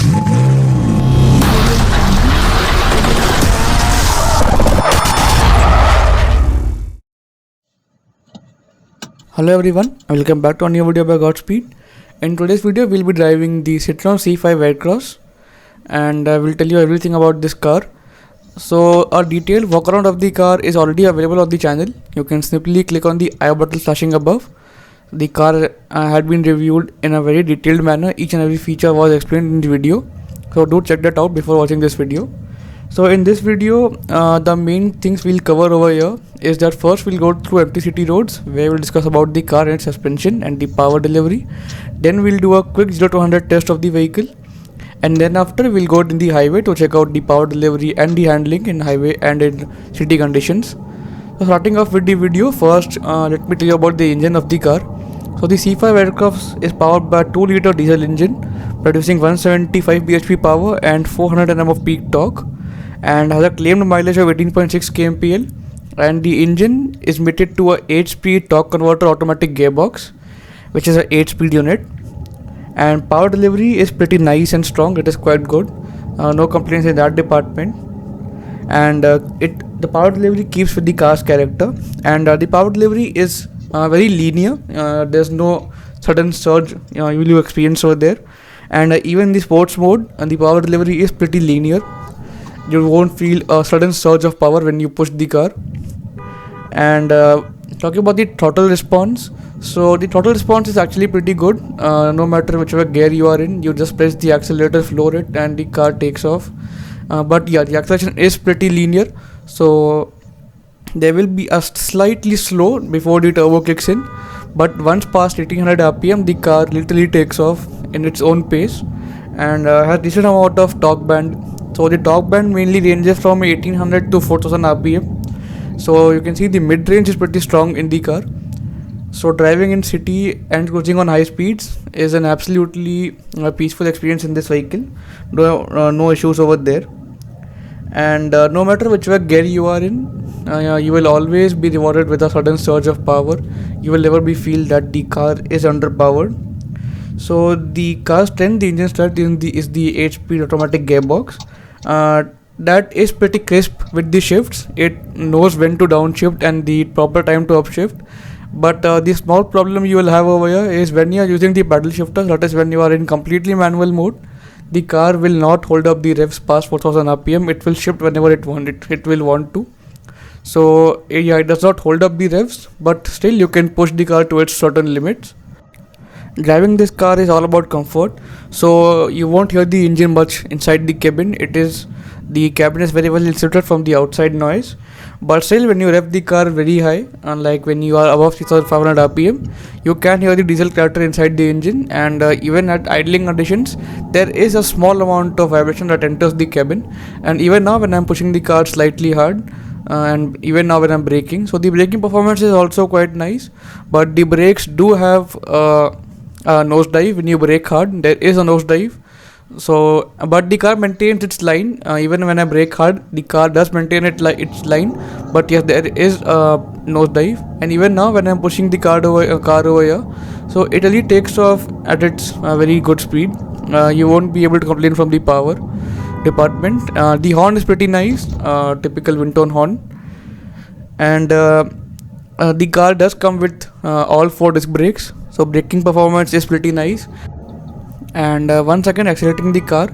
Hello everyone, welcome back to a new video by GotSpeed. In today's video, we'll be driving the Citroen C5 Aircross, and I will tell you everything about this car. So a detailed walk around of the car is already available on the channel. You can simply click on the I button flashing above. The car had been reviewed in a very detailed manner. Each and every feature was explained in the video. So do check that out before watching this video. So in this video, the main things we'll cover over here is that first we'll go through empty city roads where we'll discuss about the car and its suspension and the power delivery. Then we'll do a quick 0 to 100 test of the vehicle, and then after we'll go in the highway to check out the power delivery and the handling in highway and in city conditions. So starting off with the video, first let me tell you about the engine of the car. So the C5 Aircross is powered by a 2-liter diesel engine producing 175 bhp power and 400 Nm of peak torque, and has a claimed mileage of 18.6 kmpl, and the engine is mated to a 8-speed torque converter automatic gearbox, which is a 8-speed unit. And power delivery is pretty nice and strong. It is quite good, no complaints in that department. And the power delivery keeps with the car's character, and the power delivery is very linear. There's no sudden surge you will experience over there, and even in the sports mode, the power delivery is pretty linear. You won't feel a sudden surge of power when you push the car. And talking about the throttle response, so the throttle response is actually pretty good. No matter whichever gear you are in, you just press the accelerator, floor it, and the car takes off. But yeah, the acceleration is pretty linear, so there will be a slightly slow before the turbo kicks in, but once past 1800 rpm, the car literally takes off in its own pace, and has decent amount of torque band. So the torque band mainly ranges from 1800 to 4000 rpm. So you can see the mid range is pretty strong in the car. So driving in city and cruising on high speeds is an absolutely peaceful experience in this vehicle. No issues over there. And no matter whichever gear you are in, you will always be rewarded with a sudden surge of power. You will never feel that the car is underpowered. So the car's strength, the engine strength is the 8-speed automatic gearbox. That is pretty crisp with the shifts. It knows when to downshift and the proper time to upshift. But the small problem you will have over here is when you are using the paddle shifter, that is when you are in completely manual mode, the car will not hold up the revs past 4000 rpm. It will shift whenever it will want to. So yeah, it does not hold up the revs, but still you can push the car to its certain limits. Driving this car is all about comfort, so you won't hear the engine much inside the cabin. The cabin is very well insulated from the outside noise, but still when you rev the car very high, unlike when you are above 6500 rpm, you can hear the diesel clatter inside the engine, and even at idling conditions there is a small amount of vibration that enters the cabin. And even now when I'm pushing the car slightly hard, and even now when I'm braking, so the braking performance is also quite nice, but the brakes do have nosedive. When you brake hard, there is a nosedive. So but the car maintains its line. Even when I brake hard, the car does maintain its line, but yes, there is a nosedive. And even now when I'm pushing the car over here, so it really takes off at its very good speed. You won't be able to complain from the power department. The horn is pretty nice, typical Wintone horn, and the car does come with all 4 disc brakes, so braking performance is pretty nice. And once again accelerating the car,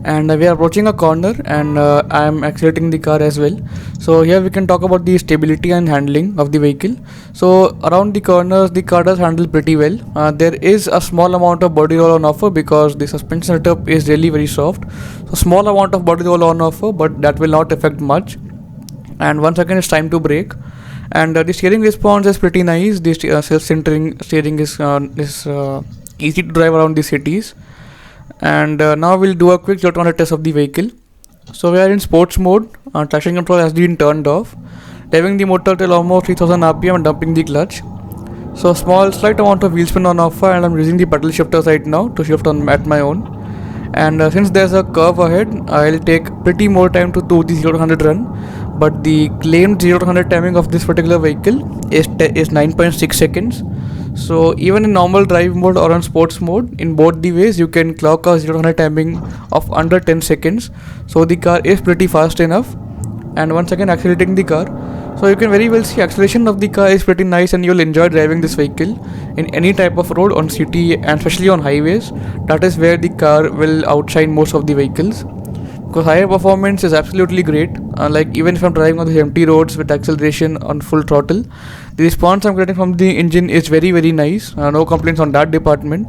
and we are approaching a corner, and I am accelerating the car as well. So here we can talk about the stability and handling of the vehicle. So around the corners the car does handle pretty well. There is a small amount of body roll on offer because the suspension setup is really very soft, so small amount of body roll on offer, but that will not affect much. And once again it's time to brake, and the steering response is pretty nice. The self-centering steering is easy to drive around the cities. And now we'll do a quick 0 to 100 test of the vehicle. So we are in sports mode. Traction control has been turned off, driving the motor till almost 3000 rpm and dumping the clutch. So slight amount of wheel spin on offer, and I'm using the paddle shifters right now to shift on at my own. And since there's a curve ahead, I'll take pretty more time to do the 0 to 100 run, but the claimed 0 to 100 timing of this particular vehicle is 9.6 seconds. So even in normal drive mode or on sports mode, in both the ways you can clock a 0 to 100 timing of under 10 seconds. So the car is pretty fast enough. And once again accelerating the car, so you can very well see acceleration of the car is pretty nice, and you'll enjoy driving this vehicle in any type of road, on city and especially on highways. That is where the car will outshine most of the vehicles, because higher performance is absolutely great. Like even if I'm driving on the empty roads with acceleration on full throttle, the response I'm getting from the engine is very nice. No complaints on that department.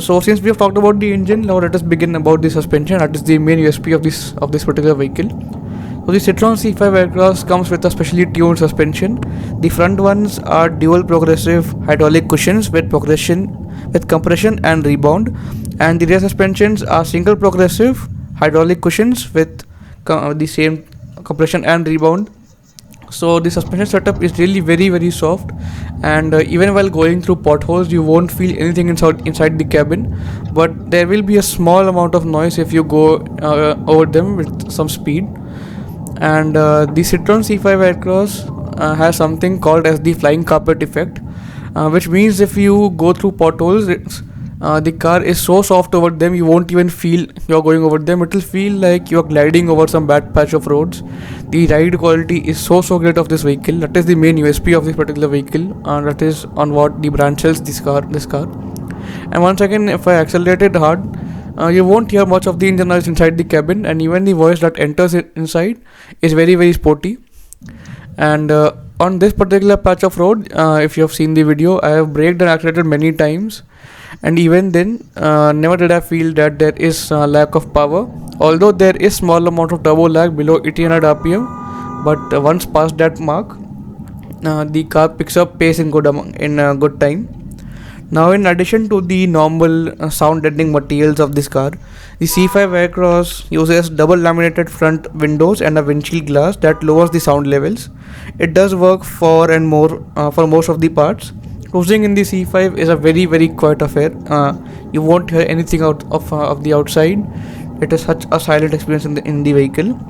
So since we have talked about the engine, now let us begin about the suspension. That is the main USP of this particular vehicle. So the Citroen C5 Aircross comes with a specially tuned suspension. The front ones are dual progressive hydraulic cushions with compression and rebound, and the rear suspensions are single progressive hydraulic cushions with the same compression and rebound. So the suspension setup is really very soft, and even while going through potholes you won't feel anything inside the cabin, but there will be a small amount of noise if you go over them with some speed. And the Citroen C5 Aircross has something called as the flying carpet effect, which means if you go through potholes, the car is so soft over them you won't even feel you're going over them. It will feel like you're gliding over some bad patch of roads. The ride quality is so great of this vehicle. That is the main USP of this particular vehicle, that is on what the brand sells this car. And once again, if I accelerate it hard, you won't hear much of the engine noise inside the cabin, and even the voice that enters it inside is very sporty. And on this particular patch of road, if you have seen the video, I have braked and accelerated many times, and even then never did I feel that there is lack of power, although there is small amount of turbo lag below 1800 rpm. But once past that mark, the car picks up pace in good time. Now, in addition to the normal sound deadening materials of this car, the C5 Aircross uses double laminated front windows and a windshield glass that lowers the sound levels. It does work for most of the parts. Cruising in the C5 is a very quiet affair. You won't hear anything out of the outside. It is such a silent experience in the vehicle.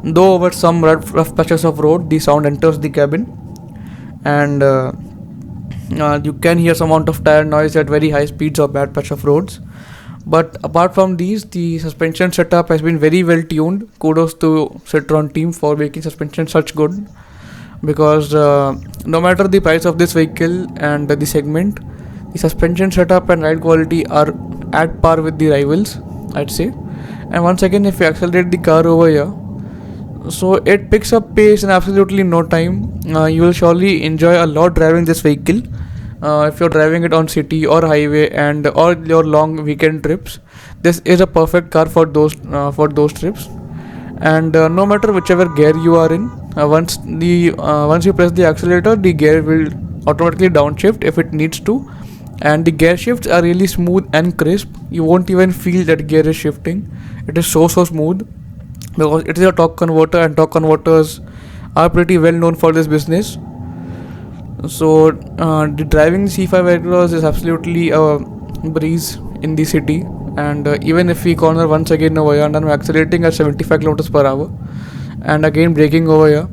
Though over some rough patches of road, the sound enters the cabin, and you can hear some amount of tire noise at very high speeds or bad patch of roads. But apart from these, the suspension setup has been very well tuned. Kudos to Citroen team for making suspension such good, because no matter the price of this vehicle and the segment, the suspension setup and ride quality are at par with the rivals, I'd say. And once again, if you accelerate the car over here, so it picks up pace in absolutely no time. You will surely enjoy a lot driving this vehicle if you're driving it on city or highway and or your long weekend trips. This is a perfect car for those trips. And no matter whichever gear you are in, once you press the accelerator, the gear will automatically downshift if it needs to, and the gear shifts are really smooth and crisp. You won't even feel that gear is shifting. It is so smooth, because it is a torque converter, and torque converters are pretty well known for this business. So the driving C5 Aircross is absolutely a breeze in the city, and even if we corner once again over here, and I'm accelerating at 75 kilometers per hour and again braking over here.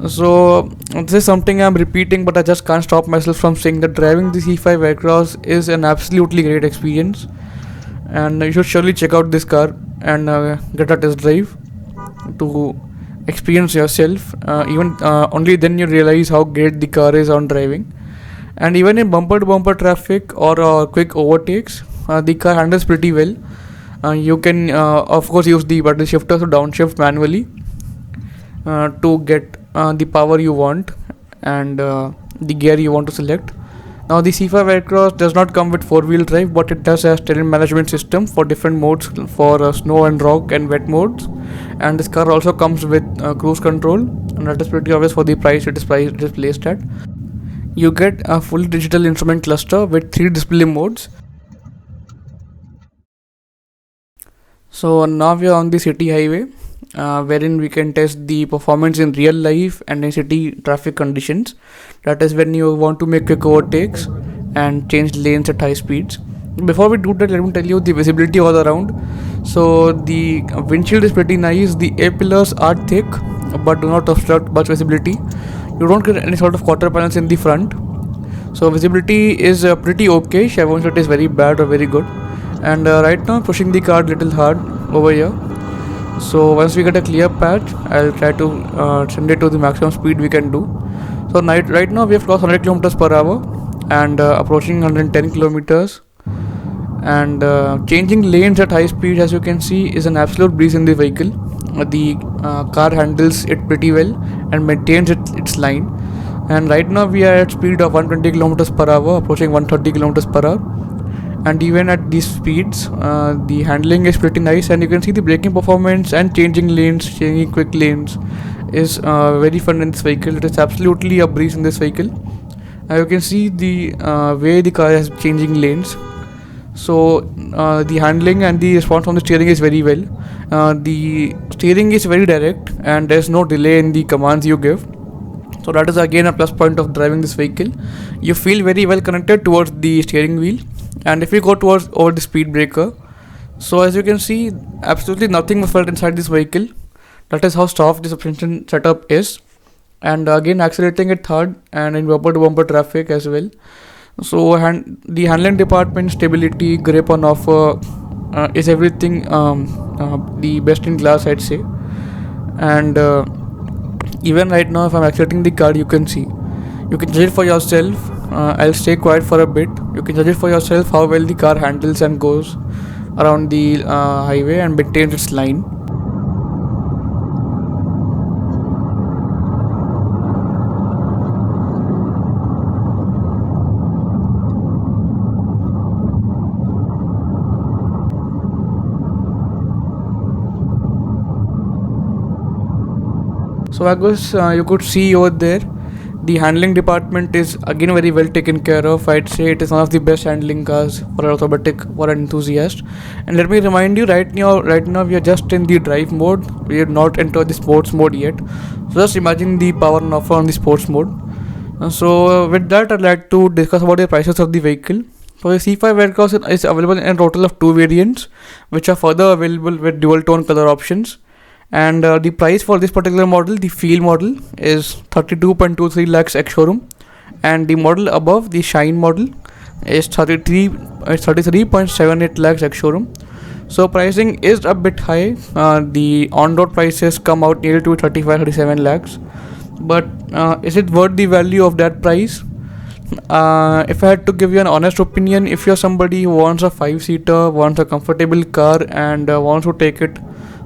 So this is something I'm repeating, but I just can't stop myself from saying that driving the C5 Aircross is an absolutely great experience, and you should surely check out this car and get a test drive to experience yourself. Even only then you realize how great the car is on driving. And even in bumper to bumper traffic or quick overtakes, the car handles pretty well. You can of course use the button shifter to downshift manually to get the power you want and the gear you want to select. Now the C5 Aircross does not come with 4-wheel drive, but it does have terrain management system for different modes, for snow and rock and wet modes. And this car also comes with cruise control, and that is pretty obvious for the price it is placed at. You get a fully digital instrument cluster with 3 display modes. So now we are on the city highway, wherein we can test the performance in real life and in city traffic conditions. That is when you want to make quick overtakes and change lanes at high speeds. Before we do that, let me tell you the visibility all around. So the windshield is pretty nice. The A-pillars are thick but do not obstruct much visibility. You don't get any sort of quarter panels in the front. So visibility is pretty okay. I won't say it is very bad or very good. And right now pushing the car little hard over here. So once we get a clear patch, I'll try to send it to the maximum speed we can do. So right now we have crossed 100 kilometers per hour and approaching 110 kilometers. And changing lanes at high speed, as you can see, is an absolute breeze in the vehicle. The car handles it pretty well and maintains its line. And right now we are at speed of 120 kilometers per hour, approaching 130 kilometers per hour. And even at these speeds, the handling is pretty nice, and you can see the braking performance and changing lanes, changing quick lanes is very fun in this vehicle. It is absolutely a breeze in this vehicle. You can see the way the car is changing lanes. So the handling and the response from the steering is very well. The steering is very direct and there's no delay in the commands you give. So that is again a plus point of driving this vehicle. You feel very well connected towards the steering wheel. And if we go towards over the speed breaker, so as you can see, absolutely nothing was felt inside this vehicle. That is how soft the suspension setup is. And again accelerating it hard and in bumper to bumper traffic as well. So the handling department, stability, grip on offer is everything the best in class, I'd say. And even right now if I'm accelerating the car, you can see, you can judge it for yourself. I'll stay quiet for a bit. You can judge it for yourself how well the car handles and goes around the highway and maintains its line. So I guess you could see over there, the handling department is again very well taken care of. I'd say it is one of the best handling cars for an automatic, for an enthusiast. And let me remind you, right now we are just in the drive mode. We have not entered the sports mode yet. So just imagine the power and offer on the sports mode. So with that, I'd like to discuss about the prices of the vehicle. So the C5 Aircross is available in a total of 2 variants, which are further available with dual tone color options. And the price for this particular model, the Feel model, is 32.23 lakhs ex-showroom, and the model above, the Shine model, is 33.78 lakhs ex-showroom. So pricing is a bit high. The on-road prices come out nearly to 35-37 lakhs. But is it worth the value of that price? If I had to give you an honest opinion, if you're somebody who wants a 5-seater, wants a comfortable car, and wants to take it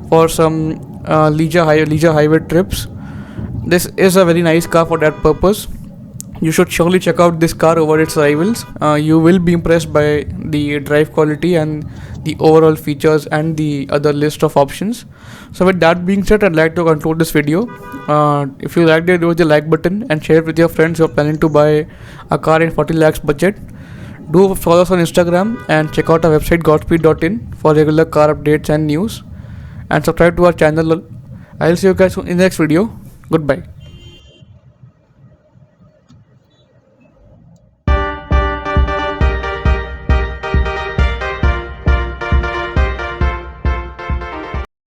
for some leisure highway trips, this is a very nice car for that purpose. You should surely check out this car over its rivals. You will be impressed by the drive quality and the overall features and the other list of options. So with that being said, I'd like to conclude this video. If you liked it, do the like button and share it with your friends who are planning to buy a car in 40 lakhs budget. Do follow us on Instagram and check out our website gotspeed.in for regular car updates and news. And subscribe to our channel. I'll see you guys in the next video. Goodbye.